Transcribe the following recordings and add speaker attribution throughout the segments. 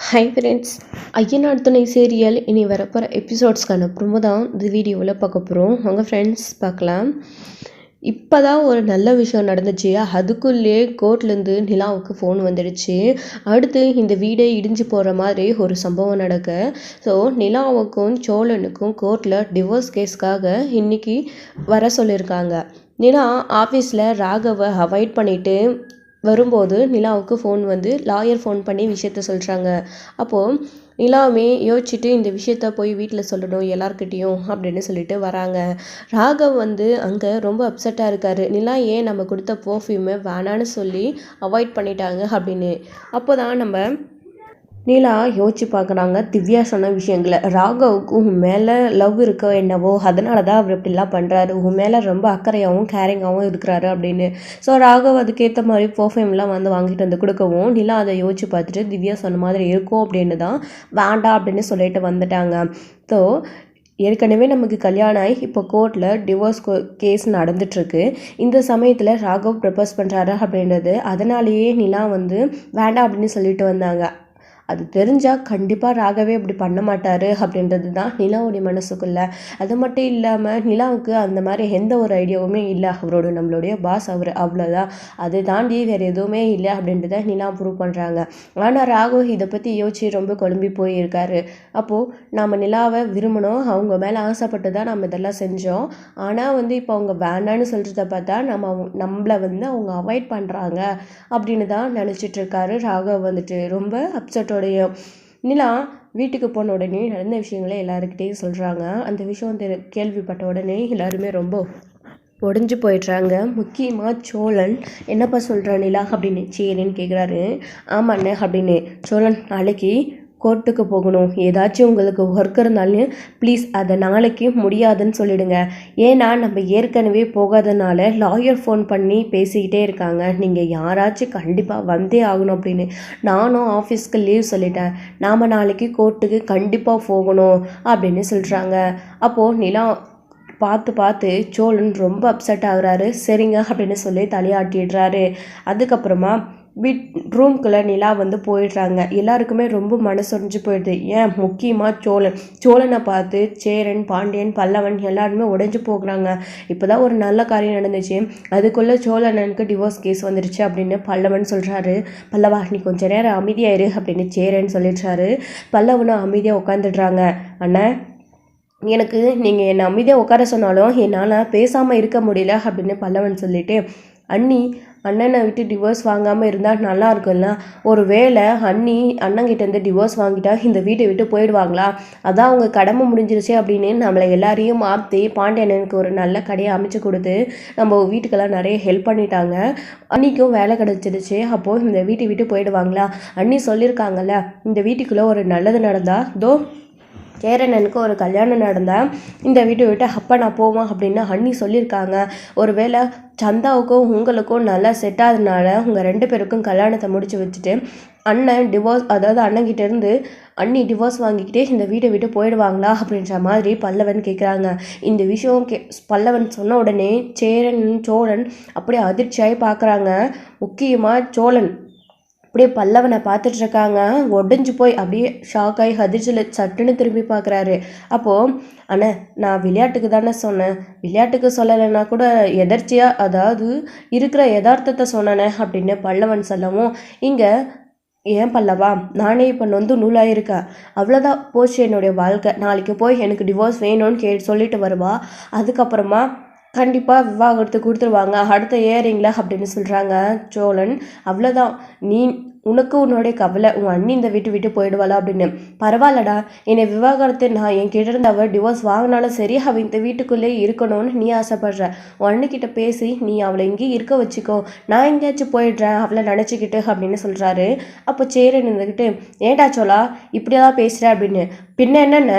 Speaker 1: Hi friends, Ayyanar துணை serial இனி வரப்போகிற எபிசோட்ஸ்க்கான ப்ரோமோ தான் இந்த வீடியோவில் பார்க்க போகிறோம். உங்கள் ஃப்ரெண்ட்ஸ் பார்க்கலாம். இப்போ தான் ஒரு நல்ல விஷயம் நடந்துச்சு. அதுக்குள்ளே கோர்ட்லேருந்து நிலாவுக்கு ஃபோன் வந்துடுச்சு. அடுத்து இந்த வீடே இடிஞ்சு போகிற மாதிரி ஒரு சம்பவம் நடக்க, ஸோ நிலாவுக்கும் சோழனுக்கும் கோர்ட்டில் டிவோர்ஸ் கேஸ்க்காக இன்றைக்கி வர சொல்லியிருக்காங்க. நிலா ஆஃபீஸில் ராகவை அவாய்ட் பண்ணிவிட்டு வரும்போது நிலாவுக்கு ஃபோன் வந்து லாயர் ஃபோன் பண்ணி விஷயத்த சொல்கிறாங்க. அப்போது நிலாவுமே யோசிச்சுட்டு இந்த விஷயத்த போய் வீட்டில் சொல்லணும் எல்லார்கிட்டேயும் அப்படின்னு சொல்லிட்டு வராங்க. ராகவ் வந்து அங்கே ரொம்ப அப்செட்டாக இருக்கார். நிலா ஏன் நம்ம கொடுத்த பர்ஃப்யூமை வேணான்னு சொல்லி அவாய்ட் பண்ணிட்டாங்க அப்படின்னு. அப்போ தான் நம்ம நீலா யோசிச்சு பார்க்குறாங்க. திவ்யா சொன்ன விஷயங்களை, ராகவுக்கு உன் மேலே லவ் இருக்கோ என்னவோ, அதனால தான் அவர் இப்படிலாம் பண்ணுறாரு, உன் மேலே ரொம்ப அக்கறையாகவும் கேரிங்காகவும் இருக்கிறாரு அப்படின்னு. ஸோ ராகவ் அதுக்கேற்ற மாதிரி பர்ஃப்யூம்லாம் வந்து வாங்கிட்டு வந்து கொடுக்கவும் நிலா அதை யோசிச்சு பார்த்துட்டு திவ்யா சொன்ன மாதிரி இருக்கும் அப்படின்னு தான் வேண்டாம் அப்படின்னு சொல்லிட்டு வந்துட்டாங்க. ஸோ ஏற்கனவே நமக்கு கல்யாணம் ஆகி இப்போ கோர்ட்டில் டிவோர்ஸ் கேஸ் நடந்துட்டுருக்கு. இந்த சமயத்தில் ராகவ் ப்ரப்போஸ் பண்ணுறாரு அப்படின்றது, அதனாலேயே நிலா வந்து வேண்டாம் அப்படின்னு சொல்லிட்டு வந்தாங்க. அது தெரிஞ்சால் கண்டிப்பாக ராகவே அப்படி பண்ண மாட்டார் அப்படின்றது தான் நிலாவுடைய மனசுக்குள்ளே. அது மட்டும் இல்லாமல் நிலாவுக்கு அந்த மாதிரி எந்த ஒரு ஐடியாவுமே இல்லை. நம்மளுடைய பாஸ் அவர், அவ்வளோதான். அதை தாண்டி வேறு எதுவுமே இல்லை அப்படின்றத நிலா ப்ரூவ் பண்ணுறாங்க. ஆனால் ராகவ் இதை பற்றி யோசிச்சு ரொம்ப குழம்பி போயிருக்காரு. அப்போது நம்ம நிலாவை விரும்பணும், அவங்க மேலே ஆசைப்பட்டு தான் நம்ம இதெல்லாம் செஞ்சோம். ஆனால் வந்து இப்போ அவங்க வேண்டான்னு சொல்கிறத பார்த்தா நம்மளை வந்து அவங்க அவாய்ட் பண்ணுறாங்க அப்படின்னு தான் நினச்சிட்ருக்காரு ராகவ். வந்துட்டு ரொம்ப அப்செட்டோடைய நிலா வீட்டுக்கு போன உடனே நடந்த விஷயங்களை எல்லாருக்கிட்டையும் சொல்கிறாங்க. அந்த விஷயம் கேள்விப்பட்ட உடனே எல்லாருமே ரொம்ப உடஞ்சி போயிடுறாங்க. முக்கியமாக சோழன், என்னப்பா சொல்கிற நிலா அப்படின்னு சரின்னு கேட்குறாரு. ஆமாண்ணே அப்படின்னு. சோழன், நாளைக்கு கோர்ட்டுக்கு போகணும், ஏதாச்சும் உங்களுக்கு ஒர்க் இருந்தாலும் ப்ளீஸ் அதை நாளைக்கு முடியாதுன்னு சொல்லிடுங்க. ஏன்னா நம்ம ஏற்கனவே போகாதனால லாயர் ஃபோன் பண்ணி பேசிக்கிட்டே இருக்காங்க, நீங்கள் யாராச்சும் கண்டிப்பாக வந்தே ஆகணும் அப்படின்னு. நானும் ஆஃபீஸ்க்கு லீவ் சொல்லிட்டேன், நாம் நாளைக்கு கோர்ட்டுக்கு கண்டிப்பாக போகணும் அப்படின்னு சொல்கிறாங்க. அப்போது நிலா பார்த்து சோழன் ரொம்ப அப்செட் ஆகுறாரு. சரிங்க அப்படின்னு சொல்லி தலையாட்டிடுறாரு. அதுக்கப்புறமா ரூம்குள்ளே நிலா வந்து போயிடுறாங்க. எல்லாருக்குமே ரொம்ப மனசொறிஞ்சு போயிடுது. ஏன் முக்கியமாக சோழனை பார்த்து சேரன், பாண்டியன், பல்லவன் எல்லாருமே உடைஞ்சு போகிறாங்க. இப்போ தான் ஒரு நல்ல காரியம் நடந்துச்சு, அதுக்குள்ளே சோழனனுக்கு டிவோர்ஸ் கேஸ் வந்துருச்சு அப்படின்னு பல்லவன் சொல்கிறாரு. பல்லவா, நீ கொஞ்ச நேரம் அமைதியாயிரு அப்படின்னு சேரன் சொல்லிடுறாரு. பல்லவனும் அமைதியாக உட்காந்துடுறாங்க. அண்ணன், எனக்கு நீங்கள் என்னை அமைதியாக உட்கார சொன்னாலும் என்னால் பேசாமல் இருக்க முடியல அப்படின்னு பல்லவன் சொல்லிட்டு, அண்ணனை விட்டு டிவோர்ஸ் வாங்காமல் இருந்தால் நல்லா இருக்கும்ல. ஒரு வேளை அண்ணங்கிட்டேருந்து டிவோர்ஸ் வாங்கிட்டா இந்த வீட்டை விட்டு போயிடுவாங்களா? அதான் அவங்க கடமை முடிஞ்சிருச்சு அப்படின்னு நம்மளை எல்லாரையும் மாற்றி பாண்டியனுக்கு ஒரு நல்ல கடையை அமைச்சு கொடுத்து நம்ம வீட்டுக்கெல்லாம் நிறைய ஹெல்ப் பண்ணிட்டாங்க. அன்னிக்கும் வேலை கிடச்சிருச்சு. அப்போது இந்த வீட்டை விட்டு போயிடுவாங்களா? அண்ணி சொல்லியிருக்காங்கல்ல, இந்த வீட்டுக்குள்ளே ஒரு நல்லது நடந்தால் சேரனனுக்கு ஒரு கல்யாணம் நடந்தால் இந்த வீட்டை விட்டு அப்போ நான் போவேன் அப்படின்னு அண்ணி சொல்லியிருக்காங்க. ஒருவேளை சந்தாவுக்கும் உங்களுக்கும் நல்லா செட் ஆகுதுனால உங்கள் 2 பேருக்கும் கல்யாணத்தை முடிச்சு வச்சுட்டு அண்ணன் டிவோர்ஸ், அதாவது அண்ணங்கிட்டேருந்து அண்ணி டிவோர்ஸ் வாங்கிக்கிட்டே இந்த வீட்டை விட்டு போயிடுவாங்களா அப்படின்ற மாதிரி பல்லவன் கேட்குறாங்க. இந்த விஷயம் பல்லவன் சொன்ன உடனே சோழன் அப்படியே அதிர்ச்சியாகி பார்க்குறாங்க. முக்கியமாக சோழன் அப்படியே பல்லவனை பார்த்துட்ருக்காங்க. உடஞ்சி போய் அப்படியே ஷாக் ஆகி அதிர்ச்சியில் சட்டுன்னு திரும்பி பார்க்குறாரு. அப்போது, அண்ணே, நான் விளையாட்டுக்கு தானே சொன்னேன், விளையாட்டுக்கு சொல்லலைன்னா கூட எதர்ச்சியாக, அதாவது இருக்கிற யதார்த்தத்தை சொன்னேனே அப்படின்னு பல்லவன் சொல்லவும், இங்கே ஏன் பல்லவா, நானே இப்போ நொந்து நூலாயிருக்கேன், அவ்வளோதான் போச்சு என்னுடைய வாழ்க்கை, நாளைக்கு போய் எனக்கு டிவோர்ஸ் வேணும்னு சொல்லிட்டு வருவா, அதுக்கப்புறமா கண்டிப்பாக விவாகரத்து கொடுத்துருவாங்க, அடுத்த ஏறிங்களா அப்படின்னு சொல்கிறாங்க சோழன். அவ்வளோதான், உனக்கு உன்னுடைய கவலை, உன் அண்ணி இந்த விட்டு போயிடுவாளா அப்படின்னு. பரவாயில்லடா, என்னை விவாகரத்து நான் என்கிட்ட இருந்து அவள் டிவோர்ஸ் வாங்கினாலும் சரி, அவள் இந்த வீட்டுக்குள்ளே இருக்கணும்னு நீ ஆசைப்படுற. உன் அண்ணிக்கிட்ட பேசி நீ அவளை எங்கேயும் இருக்க வச்சுக்கோ, நான் எங்கேயாச்சும் போயிடுறேன் அவளை நினச்சிக்கிட்டு அப்படின்னு சொல்கிறாரு. அப்போ சேரன் இருந்துக்கிட்டு, ஏண்டா சோழா இப்படியெல்லாம் பேசுகிற அப்படின்னு. பின்ன என்னென்ன,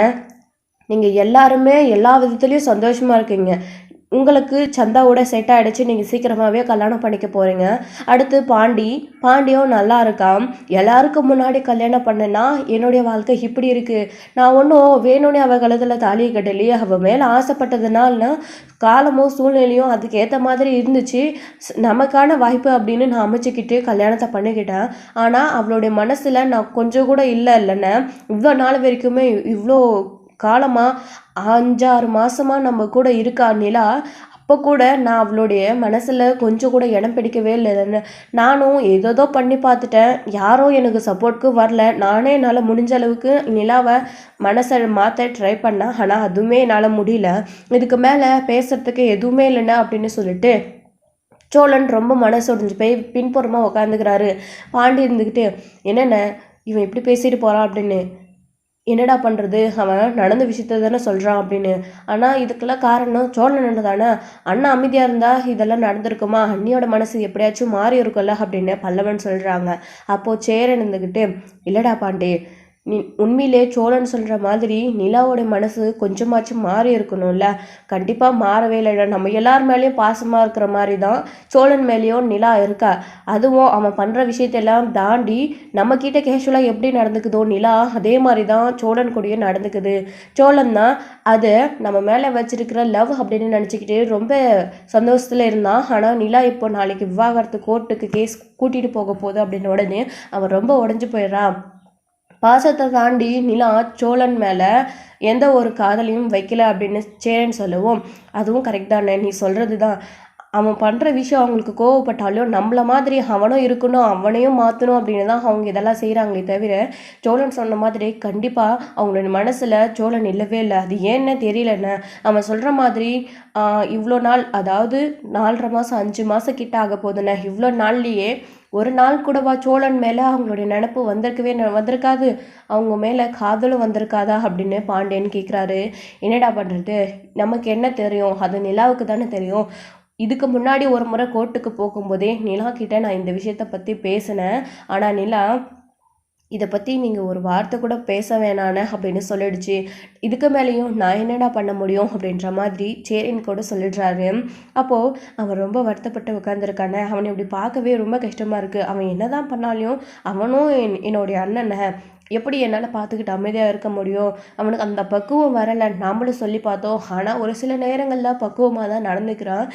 Speaker 1: நீங்கள் எல்லாருமே எல்லா விதத்துலேயும் சந்தோஷமாக இருக்கீங்க, உங்களுக்கு சந்தாவோட செட் ஆகிடுச்சு, நீங்கள் சீக்கிரமாகவே கல்யாணம் பண்ணிக்க போகிறீங்க. அடுத்து பாண்டியும் நல்லா இருக்கான். எல்லாருக்கும் முன்னாடி கல்யாணம் பண்ணேன்னா என்னுடைய வாழ்க்கை இப்படி இருக்குது. நான் ஒன்றும் வேணும்னே அவள் கழுத்தில் தாலியை கட்டலையே, அவள் மேலே ஆசைப்பட்டதுனால காலமும் சூழ்நிலையும் அதுக்கு ஏற்ற மாதிரி இருந்துச்சு. நமக்கான வாய்ப்பு அப்படின்னு நான் அமைச்சிக்கிட்டு கல்யாணத்தை பண்ணிக்கிட்டேன். ஆனால் அவளுடைய மனசில் நான் கொஞ்சம் கூட இல்லைன்னு இவ்வளோ நாள் வரைக்குமே இவ்வளோ காலமாக 5-6 மாதமாக நம்ம கூட இருக்கா நிலா. அப்போ கூட நான் அவளுடைய மனசில் கொஞ்சம் கூட இடம் பிடிக்கவே இல்லைன்னு நானும் ஏதோ பண்ணி பார்த்துட்டேன். யாரும் எனக்கு சப்போர்ட்டுக்கு வரல. நானே என்னால் முடிஞ்ச அளவுக்கு நிலாவை மனசை மாற்ற ட்ரை பண்ணேன். ஆனால் அதுவுமே என்னால் முடியல. இதுக்கு மேலே பேசுகிறதுக்கு எதுவுமே இல்லைண்ணா அப்படின்னு சொல்லிட்டு சோழன் ரொம்ப மனசு உடைஞ்சு போய் பின்புறமாக உட்காந்துக்கிறாரு. பாண்டி இருந்துக்கிட்டு என்னென்ன இவன் இப்படி பேசிட்டு போகிறான் அப்படின்னு, என்னடா பண்ணுறது, அவன் நடந்த விஷயத்த தானே சொல்கிறான் அப்படின்னு. ஆனால் இதுக்கெல்லாம் காரணம் சோழன் தானே. அண்ணா அமைதியாக இருந்தால் இதெல்லாம் நடந்திருக்குமா, அண்ணியோட மனசு எப்படியாச்சும் மாறி இருக்கும்ல அப்படின்னு பல்லவன் சொல்கிறாங்க. அப்போது சேரன் இருந்துக்கிட்டு இல்லடா பாண்டி, நீ உண்மையிலே சோழன் சொல்கிற மாதிரி நிலாவோட மனசு கொஞ்சமாச்சும் மாறி இருக்கணும்ல. கண்டிப்பாக மாறவே இல்லை. நம்ம எல்லார் மேலேயும் பாசமாக இருக்கிற மாதிரி தான் சோழன் மேலேயும் நிலா இருக்கா. அதுவும் அவன் பண்ணுற விஷயத்தெல்லாம் தாண்டி நம்மக்கிட்ட கேஷுவலாக எப்படி நடந்துக்குதோ நிலா, அதே மாதிரி தான் சோழன் கூடயும் நடந்துக்குது. சோழன் தான் அது நம்ம மேலே வச்சிருக்கிற லவ் அப்படின்னு நினச்சிக்கிட்டு ரொம்ப சந்தோஷத்தில் இருந்தான். ஆனால் நிலா இப்போ நாளைக்கு விவாகரத்து கோர்ட்டுக்கு கேஸ் கூட்டிகிட்டு போக போகுது அப்படின்னு உடனே அவன் ரொம்ப உடஞ்சி போயிடுறான். பாசத்தை தாண்டி நிலா சோழன் மேலே எந்த ஒரு காதலையும் வைக்கல அப்படின்னு சேரன் சொல்லவும், அதுவும் கரெக்ட் தானே, நீ சொல்கிறது தான். அவன் பண்ணுற விஷயம் அவங்களுக்கு கோவப்பட்டாலும் நம்மள மாதிரி அவனும் இருக்கணும், அவனையும் மாற்றணும் அப்படின்னு தான் அவங்க இதெல்லாம் செய்கிறாங்களே தவிர சோழன் சொன்ன மாதிரி கண்டிப்பாக அவங்களோட மனசில் சோழன் இல்லவே இல்லை. அது ஏன்னு தெரியலன்னு அவன் சொல்கிற மாதிரி இவ்வளோ நாள், அதாவது 4.5 மாதம் 5 மாதம் கிட்ட ஆக போதுண்ணே, இவ்வளோ நாள்லேயே ஒரு நாள் கூடவா சோழன் மேலே அவங்களுடைய நினப்பு வந்திருக்காது, அவங்க மேலே காதலும் வந்திருக்காதா அப்படின்னு பாண்டியன் கேட்குறாரு. என்னடா பண்ணுறது, நமக்கு என்ன தெரியும், அது நிலாவுக்கு தானே தெரியும். இதுக்கு முன்னாடி ஒரு முறை கோர்ட்டுக்கு போகும்போதே நிலா கிட்ட நான் இந்த விஷயத்தை பற்றி பேசினேன். ஆனால் நிலா இதை பற்றி நீங்கள் ஒரு வார்த்தை கூட பேச வேணானே அப்படின்னு சொல்லிடுச்சு. இதுக்கு மேலேயும் நான் என்னடா பண்ண முடியும் அப்படின்ற மாதிரி சேரின் கூட சொல்லிடுறாரு. அப்போது அவன் ரொம்ப வருத்தப்பட்டு உட்காந்துருக்கானே, அவனை இப்படி பார்க்கவே ரொம்ப கஷ்டமாக இருக்குது. அவன் என்ன தான் பண்ணாலையும் அவனும் என்னுடைய அண்ணனை எப்படி என்னால் பார்த்துக்கிட்டு அமைதியாக இருக்க முடியும். அவனுக்கு அந்த பக்குவம் வரலை. நாமளும் சொல்லி பார்த்தோம். ஆனால் ஒரு சில நேரங்களில் பக்குவமாக தான் நடந்துக்கிறான்.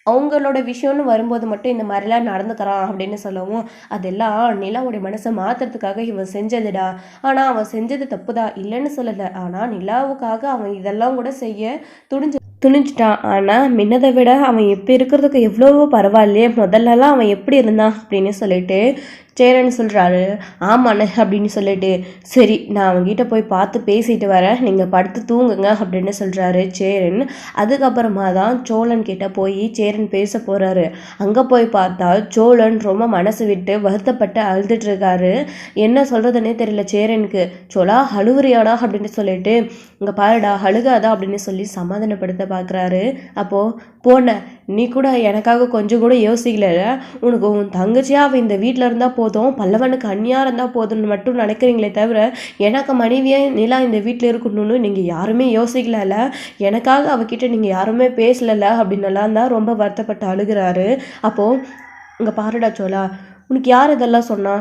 Speaker 1: அவங்களோட விஷயம்னு வரும்போது மட்டும் இந்த மாதிரிலாம் நடந்துக்கிறான் அப்படின்னு சொல்லவும், அதெல்லாம் நிலாவுடைய மனசை மாற்றுறதுக்காக இவன் செஞ்சதுடா. ஆனால் அவன் செஞ்சது தப்பு தான், இல்லைன்னு சொல்லலை. ஆனால் நிலாவுக்காக அவன் இதெல்லாம் கூட செய்ய துணிஞ்சிட்டான். ஆனால் முன்னதை விட அவன் இப்போ இருக்கிறதுக்கு எவ்வளவோ பரவாயில்லையே, முதல்லலாம் அவன் எப்படி இருந்தான் அப்படின்னு சொல்லிட்டு சேரன் சொல்கிறாரு. ஆமாண்ணே அப்படின்னு சொல்லிட்டு, சரி நான் அவங்ககிட்ட போய் பார்த்து பேசிட்டு வரேன், நீங்கள் படுத்து தூங்குங்க அப்படின்னு சொல்கிறாரு சேரன். அதுக்கப்புறமா தான் சோழன் கிட்ட போய் சேரன் பேச போகிறாரு. அங்கே போய் பார்த்தா சோழன் ரொம்ப மனசு விட்டு வருத்தப்பட்டு அழுதுட்டுருக்காரு. என்ன சொல்கிறதுனே தெரியல சேரனுக்கு. சோழா அழுவுறியாடா அப்படின்னு சொல்லிட்டு, இங்கே பாருடா அழுகாதா அப்படின்னு சொல்லி சமாதானப்படுத்த பார்க்குறாரு. அப்போது போன நீ கூட எனக்காக கொஞ்சம் கூட யோசிக்கல, உனக்கு உன் தங்கச்சியாக அவள் இந்த வீட்டில் இருந்தால் போதும், பல்லவனுக்கு அந்நியாக இருந்தால் போதும்னு மட்டும் நினைக்கிறீங்களே தவிர எனக்கு மனைவியே நிலா இந்த வீட்டில் இருக்கணும்னு நீங்கள் யாருமே யோசிக்கல, எனக்காக அவகிட்ட நீங்கள் யாருமே பேசலை அப்படின்னலாம் தான் ரொம்ப வருத்தப்பட்டு அழுகிறாரு. அப்போது இங்கே பாருடா சோழா, உனக்கு யார் இதெல்லாம் சொன்னா,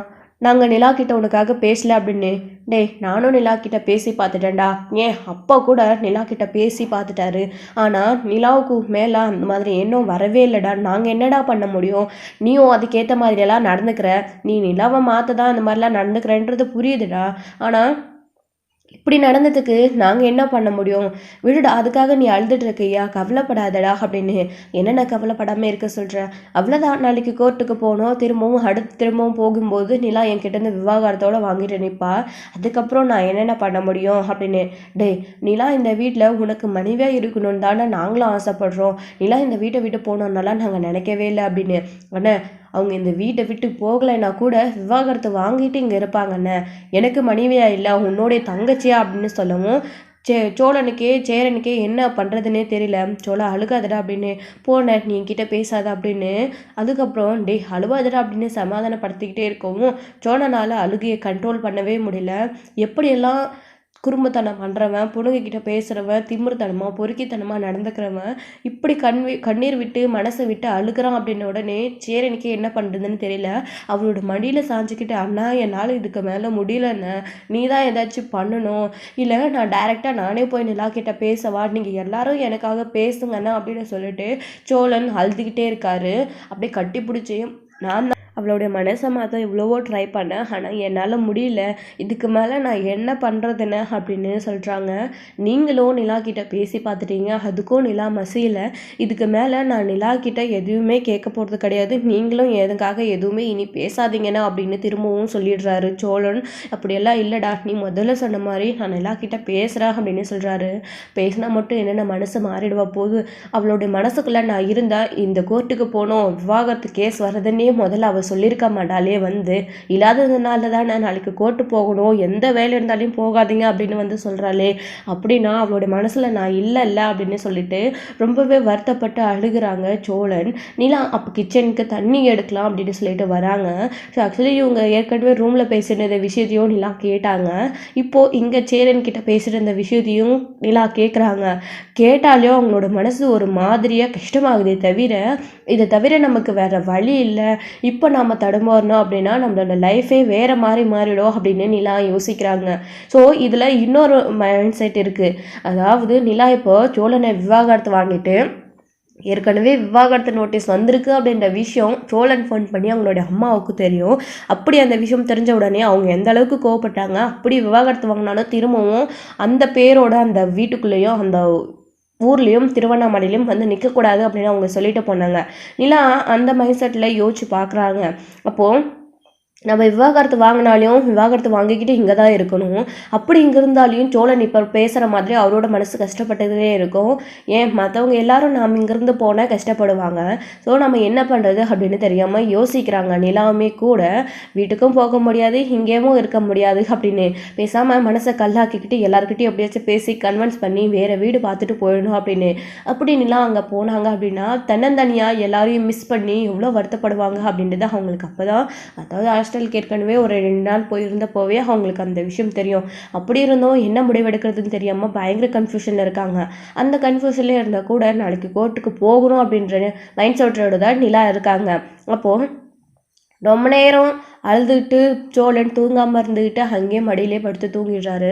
Speaker 1: நாங்கள் நிலா கிட்ட உனக்காக பேசல அப்படின்னு. டேய் நானும் நிலா கிட்ட பேசி பார்த்துட்டேன்டா. ஏன் அப்பா கூட நிலா கிட்ட பேசி பார்த்துட்டாரு. ஆனால் நிலாவுக்கு மேலே அந்த மாதிரி இன்னும் வரவே இல்லைடா. நாங்கள் என்னடா பண்ண முடியும், நீயும் அதுக்கேற்ற மாதிரியெல்லாம் நடந்துக்கிற, நீ நிலாவை மாற்ற தான் அந்த மாதிரிலாம் நடந்துக்கிறன்றது புரியுதுடா. ஆனால் இப்படி நடந்ததுக்கு நாங்கள் என்ன பண்ண முடியும், விடுடா, அதுக்காக நீ அழுதுட்டு இருக்கியா, கவலைப்படாதடா அப்படின்னு. என்னென்ன கவலைப்படாமல் இருக்க சொல்கிறேன், அவ்வளோதான், நாளைக்கு கோர்ட்டுக்கு போகணும், திரும்பவும் போகும்போது நிலா என்கிட்டேருந்து விவாகரத்தோடு வாங்கிட்டு நிற்பா, அதுக்கப்புறம் நான் என்னென்ன பண்ண முடியும் அப்படின்னு. டேய் நிலா இந்த வீட்டில் உனக்கு மனைவியாக இருக்கணும்னு தானே நாங்களும் ஆசைப்படுறோம், நிலா இந்த வீட்டை விட்டு போகணுன்னாலாம் நாங்கள் நினைக்கவே இல்லை அப்படின்னு. அண்ணே அவங்க இந்த வீட்டை விட்டு போகலைன்னா கூட விவாகரத்தை வாங்கிட்டு இங்கே இருப்பாங்கண்ணே, எனக்கு மனைவியாக இல்லை உன்னோடைய தங்கச்சியா அப்படின்னு சொல்லவும் சேரனுக்கே என்ன பண்ணுறதுன்னே தெரியல. சோழா அழுகாதடா அப்படின்னு. போனேன் நீ என்கிட்ட பேசாத அப்படின்னு. அதுக்கப்புறம் டே அழுவாதடா அப்படின்னு சமாதானப்படுத்திக்கிட்டே இருக்கவும் சோழனால் அழுகையை கண்ட்ரோல் பண்ணவே முடியல. எப்படியெல்லாம் குறும்புத்தனம் பண்ணுறவன், பொண்ணுங்கக்கிட்ட பேசுகிறவன், திமிருத்தனமாக பொறுக்கித்தனமாக நடந்துக்கிறவன், இப்படி கண்ணீர் விட்டு மனசை விட்டு அழுகிறான் அப்படின்ன உடனே சேரனுக்கு என்ன பண்ணுறதுன்னு தெரியல. அவளோட மடியில் சாஞ்சிக்கிட்டு, அண்ணா என்னால் இதுக்கு மேலே முடியலண்ணே, நீ தான் ஏதாச்சும் பண்ணணும், இல்லை நான் டைரெக்டாக நானே போய் நிலாக்கிட்ட பேசவா, நீங்கள் எல்லாரும் எனக்காக பேசுங்கண்ணா அப்படின்னு சொல்லிட்டு சோழன் அழுதுகிட்டே இருக்காரு. அப்படியே கட்டி பிடிச்சி நான் அவளுடைய மனசை மாற்ற எவ்வளவோ ட்ரை பண்ணேன், ஆனால் என்னால் முடியல, இதுக்கு மேலே நான் என்ன பண்ணுறதுன்னு அப்படின்னு சொல்கிறாங்க. நீங்களும் நிலா கிட்ட பேசி பார்த்துட்டீங்க, அதுக்கும் நிலா மசியலை, இதுக்கு மேலே நான் நிலா கிட்ட எதுவுமே கேட்க போகிறது கிடையாது, நீங்களும் எதுக்காக எதுவுமே இனி பேசாதீங்கண்ணா அப்படின்னு திரும்பவும் சொல்லிடுறாரு சோழன். அப்படியெல்லாம் இல்லைடா, நீ முதல்ல சொன்ன மாதிரி நான் நிலா கிட்ட பேசுகிறேன் அப்படின்னு சொல்கிறாரு. பேசினா மட்டும் என்னென்ன மனசு மாறிடுவா போகுது, அவளுடைய மனசுக்குள்ளே நான் இருந்தால் இந்த கோர்ட்டுக்கு போகணும், விவாகரத்து கேஸ் வர்றதுன்னே முதல்ல அவள் சொல்லியிருக்க மாட்டாலே, இல்லாததுனால தான் நான் நாளைக்கு கோர்ட்டு போகணும், எந்த வேலை இருந்தாலும் போகாதீங்க அப்படின்னு சொல்கிறாளே, அப்படின்னா அவளுடைய மனசில் நான் இல்லை அப்படின்னு சொல்லிட்டு ரொம்பவே வருத்தப்பட்டு அழுகிறாங்க சோழன். நிலா அப்போ கிச்சனுக்கு தண்ணி எடுக்கலாம் அப்படின்னு சொல்லிட்டு வராங்க. ஸோ ஆக்சுவலி இவங்க ஏற்கனவே ரூமில் பேசின விஷயத்தையும் நிலா கேட்டாங்க. இப்போது இங்கே சேரன் கிட்ட பேசுகிற இந்த விஷயத்தையும் நிலா கேட்குறாங்க. கேட்டாலே அவங்களோட மனசு ஒரு மாதிரியாக கஷ்டமாகுதே தவிர, இதை தவிர நமக்கு வேறு வழி இல்லை, இப்போ நம்ம தடுமாறணும் அப்படின்னா நம்மளோட லைஃபே வேறு மாதிரி மாறிடும் அப்படின்னு நிலா யோசிக்கிறாங்க. ஸோ இதில் இன்னொரு மைண்ட் செட் இருக்குது. அதாவது நிலா இப்போ சோழனை விவாகரத்து வாங்கிட்டு ஏற்கனவே விவாகரத்து நோட்டீஸ் வந்திருக்கு அப்படின்ற விஷயம் சோழன் ஃபோன் பண்ணி அவங்களோட அம்மாவுக்கு தெரியும். அப்படி அந்த விஷயம் தெரிஞ்ச உடனே அவங்க எந்த அளவுக்கு கோவப்பட்டாங்க, அப்படி விவாகரத்து வாங்கினாலும் திரும்பவும் அந்த பேரோட அந்த வீட்டுக்குள்ளேயும் அந்த ஊர்லேயும் திருவண்ணாமலையிலையும் நிற்கக்கூடாது அப்படின்னு அவங்க சொல்லிட்டு போனாங்க. நிலா அந்த மைண்ட் செட்டில் யோசிச்சு பார்க்குறாங்க. அப்போது நம்ம விவாகரத்து வாங்கினாலையும் விவாகரத்து வாங்கிக்கிட்டு இங்கே தான் இருக்கணும், அப்படி இங்கே இருந்தாலையும் சோழன் இப்போ பேசுகிற மாதிரி அவரோட மனசு கஷ்டப்பட்டதே இருக்கும். ஏன் மற்றவங்க எல்லாரும் நாம் இங்கேருந்து போனால் கஷ்டப்படுவாங்க, ஸோ நம்ம என்ன பண்ணுறது அப்படின்னு தெரியாமல் யோசிக்கிறாங்க. நிலாவுமே கூட வீட்டுக்கும் போக முடியாது, இங்கேயும் இருக்க முடியாது அப்படின்னு பேசாமல் மனசை கல்லாக்கிக்கிட்டு எல்லாருக்கிட்டையும் எப்படியாச்சும் பேசி கன்வின்ஸ் பண்ணி வேறு வீடு பார்த்துட்டு போயிடணும் அப்படின்னு. அப்படி நிலா அங்கே போனாங்க அப்படின்னா தன்னந்தனியாக எல்லாரையும் மிஸ் பண்ணி எவ்வளோ வருத்தப்படுவாங்க அப்படின்றது அவங்களுக்கு அப்போ தான், அதாவது ஹாஸ்டலுக்கு ஏற்கனவே ஒரு 2 நாள் போயிருந்தப்போவே அவங்களுக்கு அந்த விஷயம் தெரியும். அப்படி இருந்தோம் என்ன முடிவெடுக்கிறதுன்னு தெரியாமல் பயங்கர கன்ஃபியூஷனில் இருக்காங்க. அந்த கன்ஃபியூஷன்லேயே இருந்தால் கூட நாளைக்கு கோர்ட்டுக்கு போகணும் அப்படின்ற மைண்ட் செட்டோடு தான் நிலா இருக்காங்க. அப்போது ரொம்ப நேரம் அழுதுகிட்டு சோழன் தூங்காமல் இருந்துக்கிட்டு அங்கேயே மடியிலே படுத்து தூங்கிடுறாரு.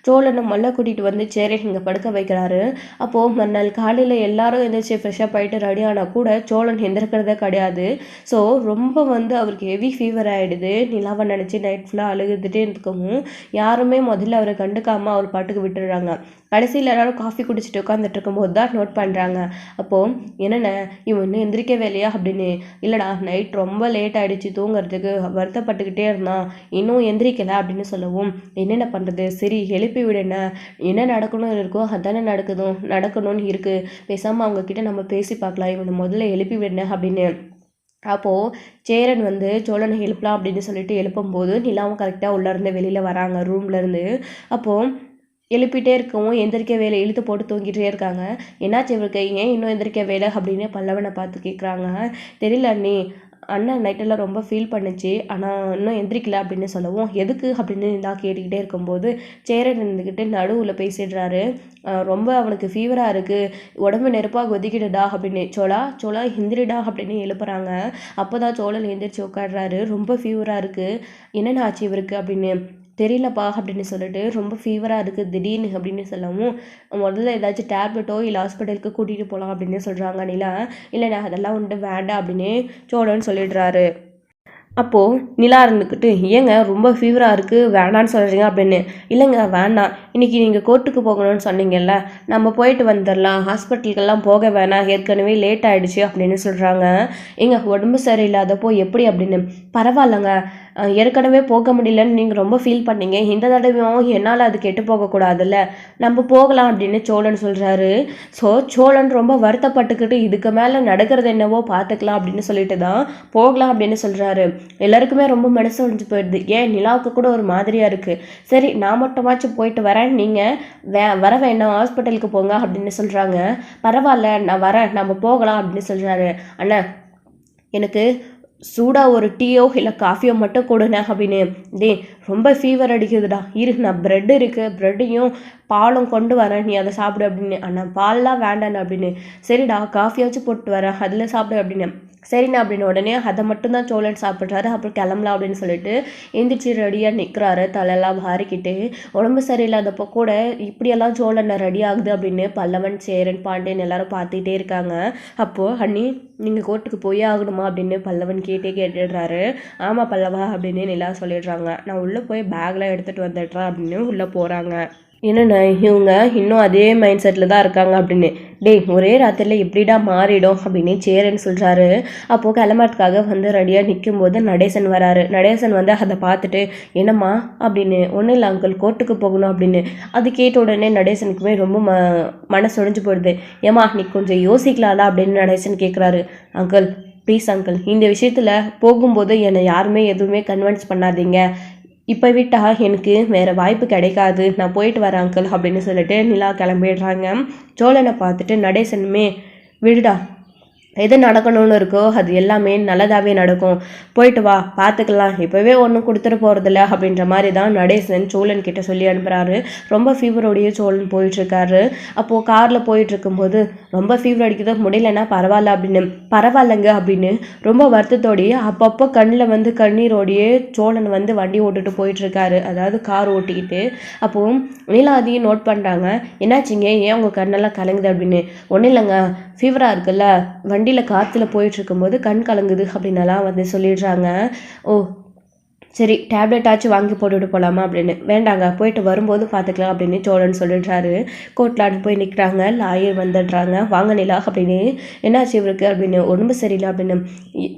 Speaker 1: சோழனை மல்ல கூட்டிகிட்டு வந்து சேரன் இங்கே படுக்க வைக்கிறாரு. அப்போது மறுநாள் காலையில் எல்லாரும் எழுந்திரிச்சு ஃப்ரெஷ்ஷப் ஆகிட்டு ரெடி ஆனால் கூட சோழன் எந்திருக்கிறதே கிடையாது. ஸோ ரொம்ப அவருக்கு ஹெவி ஃபீவர் ஆகிடுது. நிலாவை நினச்சி நைட் ஃபுல்லாக அழுகுதுட்டே இருக்கவும் யாருமே முதல்ல அவரை கண்டுக்காமல் அவர் பாட்டுக்கு விட்டுடுறாங்க. கடைசியில் எல்லாரும் காஃபி குடிச்சிட்டு உட்காந்துட்டு இருக்கும்போது தான் நோட் பண்ணுறாங்க. அப்போது என்னென்ன இவன் இன்னும் எந்திரிக்கவே இல்லையா அப்படின்னு. இல்லைடா, நைட் ரொம்ப லேட் ஆகிடுச்சு தூங்குறதுக்கு, வருத்தப்பட்டுக்கிட்டே இருந்தான், இன்னும் எந்திரிக்கலை அப்படின்னு சொல்லவும் என்னென்ன பண்ணுறது, சரி எழுப்பி விடுன, என்ன நடக்கணும்னு இருக்கோ அதானே நடக்கணும்னு இருக்குது, பேசாமல் அவங்கக்கிட்ட நம்ம பேசி பார்க்கலாம், இவனை முதல்ல எழுப்பி விடுன அப்படின்னு. அப்போது சேரன் சோழனை எழுப்பலாம் அப்படின்னு சொல்லிட்டு எழுப்பும்போது நிலாவும் கரெக்டாக உள்ளேருந்து வெளியில் வராங்க ரூம்லேருந்து. அப்போது எழுப்பிட்டே இருக்கவும் எந்திரிக்க வேலை இழுத்து போட்டு தூங்கிட்டே இருக்காங்க. என்னாச்சு இவருக்கு, ஏன் இன்னும் எந்திரிக்க வேலை அப்படின்னு பல்லவனை பார்த்து கேட்குறாங்க. தெரியல அண்ணி, அண்ணன் நைட்டெல்லாம் ரொம்ப ஃபீல் பண்ணுச்சு, ஆனால் இன்னும் எந்திரிக்கல அப்படின்னு சொல்லவும் எதுக்கு அப்படின்னு நான் கேட்டுக்கிட்டே இருக்கும்போது சேரன் இருந்துக்கிட்டு நடுவில் பேசிடுறாரு. ரொம்ப அவனுக்கு ஃபீவராக இருக்குது, உடம்பு நெருப்பாக கொதிக்கிடுடா அப்படின்னு. சோழா எந்திரிடா அப்படின்னு எழுப்புறாங்க. அப்போ தான் சோழன் எந்திரிச்சு உட்காடுறாரு. ரொம்ப ஃபீவராக இருக்குது, என்னென்ன ஆச்சு இவருக்கு அப்படின்னு. தெரியலப்பா அப்படின்னு சொல்லிட்டு ரொம்ப ஃபீவராக இருக்குது திடீர்னு அப்படின்னு சொல்லவும் முதல்ல ஏதாச்சும் டேப்லெட்டோ இல்லை ஹாஸ்பிட்டலுக்கு கூட்டிகிட்டு போகலாம் அப்படின்னு சொல்கிறாங்க நிலா. இல்லைண்ணா அதெல்லாம் வேண்டாம் அப்படின்னு சோழன்னு சொல்லிடுறாரு. அப்போது நிலா இருந்துக்கிட்டு ஏங்க ரொம்ப ஃபீவராக இருக்குது வேணான்னு சொல்கிறீங்க அப்படின்னு. இல்லைங்க வேண்டாம், இன்றைக்கி நீங்கள் கோர்ட்டுக்கு போகணும்னு சொன்னீங்கல்ல, நம்ம போயிட்டு வந்துடலாம், ஹாஸ்பிட்டலுக்கெல்லாம் போக வேணாம், ஏற்கனவே லேட் ஆகிடுச்சு அப்படின்னு சொல்கிறாங்க. ஏங்க உடம்பு சரியில்லாதப்போ எப்படி அப்படின்னு. பரவாயில்லைங்க, ஏற்கனவே போக முடியலன்னு நீங்கள் ரொம்ப ஃபீல் பண்ணீங்க, இந்த தடவையும் என்னால் அது கெட்டு போகக்கூடாதுல்ல, நம்ம போகலாம் அப்படின்னு சோழன் சொல்கிறாரு. ஸோ சோழன் ரொம்ப வருத்தப்பட்டுக்கிட்டு இதுக்கு மேலே நடக்கிறது என்னவோ பார்த்துக்கலாம் அப்படின்னு சொல்லிட்டு தான் போகலாம் அப்படின்னு சொல்கிறாரு. எல்லாருக்குமே ரொம்ப மனசு ஒழிஞ்சு போயிடுது. ஏன் நிலாவுக்கு கூட ஒரு மாதிரியாக இருக்குது. சரி நான் மட்டுமாச்சும் போயிட்டு வரேன், நீங்கள் வர வேண்டாம், ஹாஸ்பிட்டலுக்கு போங்க அப்படின்னு சொல்கிறாங்க. பரவாயில்ல நான் வரேன், நம்ம போகலாம் அப்படின்னு சொல்கிறாரு. அண்ணா எனக்கு சூடாக ஒரு டீயோ இல்லை காஃபியோ மட்டும் கொடுண்ணே அப்படின்னு. டே ரொம்ப ஃபீவர் அடிக்குதுடா, இரு நான் ப்ரெட் இருக்குது ப்ரெட்டையும் பாலும் கொண்டு வரேன், நீ அதை சாப்பிடு அப்படின்னு. அண்ணா பால்லாம் வேண்டாண்ணே அப்படின்னு. சரிடா காஃபியாச்சும் போட்டு வரேன் அதில் சாப்பிடு அப்படின்னு. சரிண்ணா அப்படின்னு உடனே அதை மட்டும்தான் சோழன் சாப்பிட்றாரு. அப்புறம் கிளம்பலாம் அப்படின்னு சொல்லிட்டு எந்திரிச்சு ரெடியாக நிற்கிறாரு, தலையெல்லாம் மாறிக்கிட்டு. உடம்பு சரியில்லாதப்போ கூட இப்படியெல்லாம் சோழன் ரெடி ஆகுது அப்படின்னு பல்லவன் சேரன் பாண்டியன் எல்லாரும் பார்த்துக்கிட்டே இருக்காங்க. அப்போது அண்ணி நீங்கள் கோர்ட்டுக்கு போயே ஆகணுமா அப்படின்னு பல்லவன் கேட்டுடுறாரு. ஆமாம் பல்லவா அப்படின்னு நிலா சொல்லிடுறாங்க. நான் உள்ளே போய் பேக்லாம் எடுத்துகிட்டு வந்துடுறேன் அப்படின்னு உள்ளே போகிறாங்க. என்னென்ன இவங்க இன்னும் அதே மைண்ட் செட்டில் தான் இருக்காங்க அப்படின்னு. டேய் ஒரே ராத்திரியில் எப்படிடா மாறிடும் அப்படின்னு சேரன்னு சொல்கிறாரு. அப்போது கிளம்புறதுக்காக வந்து ரெடியாக நிற்கும்போது நடேசன் வராரு. நடேசன் வந்து அதை பார்த்துட்டு என்னம்மா அப்படின்னு. ஒன்றும் இல்லை அங்கிள் கோர்ட்டுக்கு போகணும் அப்படின்னு. அது கேட்ட உடனே நடேசனுக்குமே ரொம்ப மனசு ஒழிஞ்சு போயிடுது. ஏம்மா நீ கொஞ்சம் யோசிக்கலாம்ல அப்படின்னு நடேசன் கேட்குறாரு. அங்கிள் ப்ளீஸ் அங்கிள் இந்த விஷயத்தில் போகும்போது என்னை யாருமே எதுவுமே கன்வின்ஸ் பண்ணாதீங்க, இப்போ விட்டா எனக்கு வேறு வாய்ப்பு கிடைக்காது, நான் போயிட்டு வரேன் அங்கிள் அப்படின்னு சொல்லிட்டு நிலா கிளம்பிடுறாங்க. சோழனை பார்த்துட்டு நடேசனுமே விடுடா, எது நடக்கணும்னு இருக்கோ அது எல்லாமே நல்லதாகவே நடக்கும், போயிட்டு வா பார்த்துக்கலாம், இப்போவே ஒன்றும் கொடுத்துட போகிறதில்ல அப்படின்ற மாதிரி தான் நடேசன் சோழன் கிட்ட சொல்லி அனுப்புகிறாரு. ரொம்ப ஃபீவரோடையே சோழன் போயிட்டுருக்காரு. அப்போது காரில் போயிட்டுருக்கும்போது ரொம்ப ஃபீவர் அடிக்குது முடியலன்னா பரவாயில்ல அப்படின்னு. பரவாயில்லைங்க அப்படின்னு ரொம்ப வருத்தத்தோடையே அப்பப்போ கண்ணில் வந்து கண்ணீரோடையே சோழன் வந்து வண்டி ஓட்டுட்டு போயிட்டுருக்காரு, அதாவது கார் ஓட்டிக்கிட்டு. அப்போது நீலாதையும் நோட் பண்ணுறாங்க. என்னாச்சிங்க ஏன் உங்கள் கண்ணெல்லாம் கலங்குது அப்படின்னு. ஒன்றும் இல்லைங்க ஃபீவராக இருக்குல்ல, வண்டியில் காற்றுல போயிட்டுருக்கும்போது கண் கலங்குது அப்படின்னலாம் வந்து சொல்லிடுறாங்க. ஓ சரி டேப்லெட் ஆச்சும் வாங்கி போட்டுட்டு போகலாமா அப்படின்னு. வேண்டாங்க போயிட்டு வரும்போது பார்த்துக்கலாம் அப்படின்னு சோழன் சொல்லிடுறாரு. கோர்ட்டில் போய் நிற்கிறாங்க. லாயர் வந்துடுறாங்க. வாங்க நிலா அப்படின்னு. என்னாச்சு இவருக்கு அப்படின்னு. உடம்பு சரியில்லை அப்படின்னு.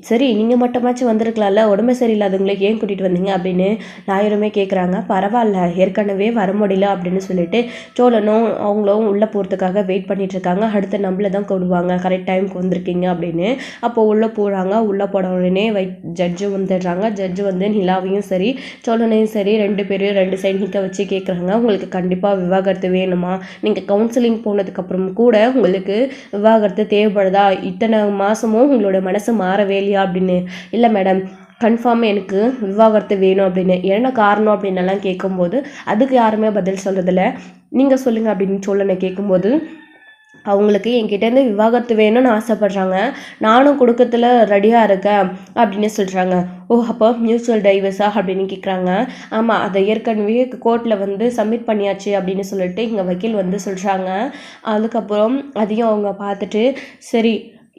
Speaker 1: சரி நீங்கள் மட்டுமாச்சும் வந்திருக்கலாம்ல, உடம்பு சரியில்லாதவங்களே ஏன் கூட்டிகிட்டு வந்தீங்க அப்படின்னு லாயருமே கேட்குறாங்க. பரவாயில்ல ஏற்கனவே வர முடியல அப்படின்னு சொல்லிட்டு சோழனும் அவங்களும் உள்ளே போகிறதுக்காக வெயிட் பண்ணிட்டு இருக்காங்க. அடுத்து நம்மள தான் கொடுவாங்க, கரெக்ட் டைமுக்கு வந்திருக்கீங்க அப்படின்னு. அப்போ உள்ளே போகிறாங்க. உள்ளே போன உடனே ஜட்ஜு வந்துடுறாங்க. ஜட்ஜு வந்து நிலா சரி சோழனையும் சரி ரெண்டு பேரையும் ரெண்டு சைடு நிற்க வச்சு கேட்குறாங்க. உங்களுக்கு கண்டிப்பாக விவாகரத்து வேணுமா, நீங்கள் கவுன்சிலிங் போனதுக்கப்புறம் கூட உங்களுக்கு விவாகரத்து தேவைப்படுதா, இத்தனை மாதமும் உங்களோட மனசு மாறவே இல்லையா அப்படின்னு. இல்லை மேடம் கன்ஃபார்ம் எனக்கு விவாகரத்து வேணும் அப்படின்னு. என்ன காரணம் அப்படின்னெல்லாம் கேட்கும்போது அதுக்கு யாருமே பதில் சொல்கிறதில்ல, நீங்கள் சொல்லுங்கள் அப்படின்னு சோழனை கேட்கும்போது அவங்களுக்கு என்கிட்டேருந்து விவாகரத்து வேணும்னு ஆசைப்பட்றாங்க, நானும் கொடுக்கறதுல ரெடியாக இருக்கேன் அப்படின்னு சொல்கிறாங்க. ஓ அப்போ மியூச்சுவல் டைவர்ஸா அப்படின்னு கேட்குறாங்க. ஆமாம் அதை ஏற்கனவே கோர்ட்டில் வந்து சப்மிட் பண்ணியாச்சு அப்படின்னு சொல்லிட்டு இங்கே வக்கீல் வந்து சொல்கிறாங்க. அதுக்கப்புறம் அதையும் அவங்க பார்த்துட்டு சரி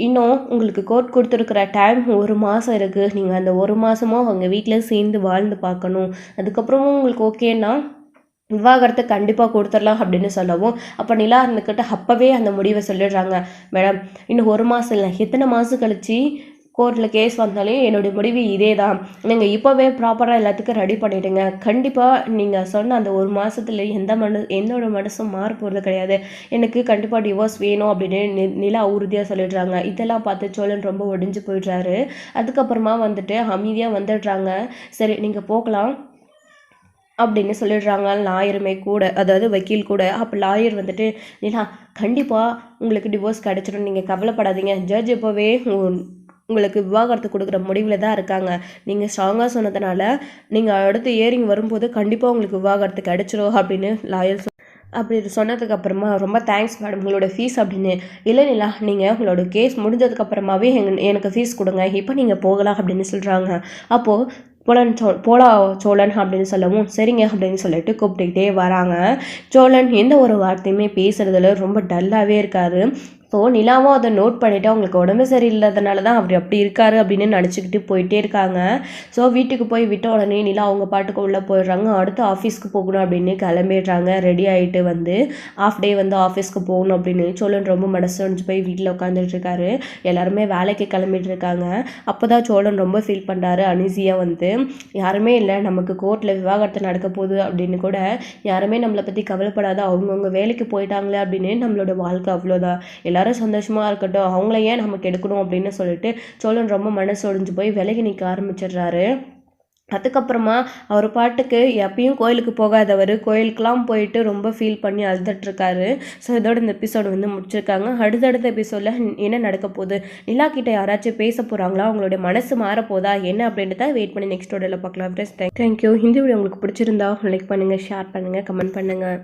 Speaker 1: இன்னும் உங்களுக்கு கோர்ட் கொடுத்துருக்குற டைம் 1 மாதம் இருக்குது, நீங்கள் அந்த 1 மாதமும் அவங்க வீட்டில் சேர்ந்து வாழ்ந்து பார்க்கணும், அதுக்கப்புறமும் உங்களுக்கு ஓகேன்னா விவாகரத்தை கண்டிப்பாக கொடுத்துடலாம் அப்படின்னு சொல்லவும் அப்போ நிலா இருந்துக்கிட்ட அப்போவே அந்த முடிவை சொல்லிடுறாங்க. மேடம் இன்னும் 1 மாதம் இல்லை எத்தனை மாதம் கழிச்சு கோர்ட்டில் கேஸ் வந்தாலும் என்னுடைய முடிவு இதே தான், நீங்கள் இப்போவே ப்ராப்பராக எல்லாத்துக்கும் ரெடி பண்ணிவிடுங்க, கண்டிப்பாக நீங்கள் சொன்ன அந்த 1 மாதத்துல என்னோட மனசும் மாற போகிறது கிடையாது, எனக்கு கண்டிப்பாக டிவோர்ஸ் வேணும் அப்படின்னு நிலா உறுதியாக சொல்லிடுறாங்க. இதெல்லாம் பார்த்து சோழன் ரொம்ப ஒடிஞ்சு போயிடுறாரு. அதுக்கப்புறமா வந்துட்டு அமைதியாக வந்துடுறாங்க. சரி நீங்கள் போகலாம் அப்படின்னு சொல்லிடுறாங்க லாயருமே கூட, அதாவது வக்கீல் கூட. அப்போ லாயர் வந்துட்டு நிலா கண்டிப்பாக உங்களுக்கு டிவோர்ஸ் கிடச்சிடும், நீங்கள் கவலைப்படாதீங்க, ஜட்ஜ் இப்போவே உங்களுக்கு விவாகரத்து கொடுக்குற முடிவில் தான் இருக்காங்க, நீங்கள் ஸ்ட்ராங்காக சொன்னதுனால நீங்கள் அடுத்து ஏறிங் வரும்போது கண்டிப்பாக உங்களுக்கு விவாகரத்து கிடச்சிரும் அப்படின்னு லாயர் அப்படி சொன்னதுக்கப்புறமா ரொம்ப தேங்க்ஸ் மேடம் உங்களோட ஃபீஸ் அப்படின்னு. இல்லைங்களா நீங்கள் உங்களோட கேஸ் முடிஞ்சதுக்கப்புறமாவே எனக்கு ஃபீஸ் கொடுங்க, இப்போ நீங்கள் போகலாம் அப்படின்னு சொல்கிறாங்க. அப்போது போலா சோழன் அப்படின்னு சொல்லவும் சரிங்க அப்படின்னு சொல்லிட்டு கூப்பிட்டுக்கிட்டே வராங்க. சோழன் எந்த ஒரு வார்த்தையுமே பேசுறதுல ரொம்ப டல்லாகவே இருக்காரு. ஸோ நிலாவும் அதை நோட் பண்ணிவிட்டு அவங்களுக்கு உடம்பு சரியில்லாதனால தான் அவர் அப்படி இருக்காரு அப்படின்னு நினச்சிக்கிட்டு போயிட்டே இருக்காங்க. ஸோ வீட்டுக்கு போய் விட்ட உடனே நிலா அவங்க பாட்டுக்கு உள்ளே போயிடுறாங்க. அடுத்து ஆஃபீஸ்க்கு போகணும் அப்படின்னு கிளம்பிடுறாங்க. ரெடி ஆகிட்டு வந்து ஆஃப் டே வந்து ஆஃபீஸ்க்கு போகணும் அப்படின்னு சோழன் ரொம்ப மனசு ஒழிஞ்சு போய் வீட்டில் உட்காந்துட்டு இருக்காரு. எல்லாருமே வேலைக்கு கிளம்பிட்டு இருக்காங்க. அப்போ தான் சோழன் ரொம்ப ஃபீல் பண்ணுறாரு. அனீசியாக வந்து யாருமே இல்லை, நமக்கு கோர்ட்டில் விவாகரத்து நடக்க போகுது அப்படின்னு கூட யாருமே நம்மளை பற்றி கவலைப்படாத, அவங்கவுங்க வேலைக்கு போயிட்டாங்களே அப்படின்னு நம்மளோட வாழ்க்கை அவ்வளோதான், எல்லாரும் சந்தோஷமாக இருக்கட்டும், அவங்கள ஏன் நமக்கு எடுக்கணும் அப்படின்னு சொல்லிட்டு சோழன் ரொம்ப மனசு ஒழிஞ்சு போய் விலகி நிற்க ஆரம்பிச்சிடுறாரு. அதுக்கப்புறமா அவர் பாட்டுக்கு எப்பயும் கோயிலுக்கு போகாதவர் கோயிலுக்கெலாம் போயிட்டு ரொம்ப ஃபீல் பண்ணி அழுதுட்ருக்காரு. ஸோ இதோட இந்த எபிசோடு வந்து முடிச்சிருக்காங்க. அடுத்தடுத்த எபிசோடில் என்ன நடக்க போகுது, நிலா கிட்ட யாராச்சும் பேச போகிறாங்களா, அவங்களுடைய மனசு மாறப்போதா என்ன அப்படின்றத வெயிட் பண்ணி நெக்ஸ்ட் வீடியோவில் பார்க்கலாம். Friends thank you. இந்த வீடியோ உங்களுக்கு பிடிச்சிருந்தா லைக் பண்ணுங்கள், ஷேர் பண்ணுங்கள், கமெண்ட் பண்ணுங்கள்.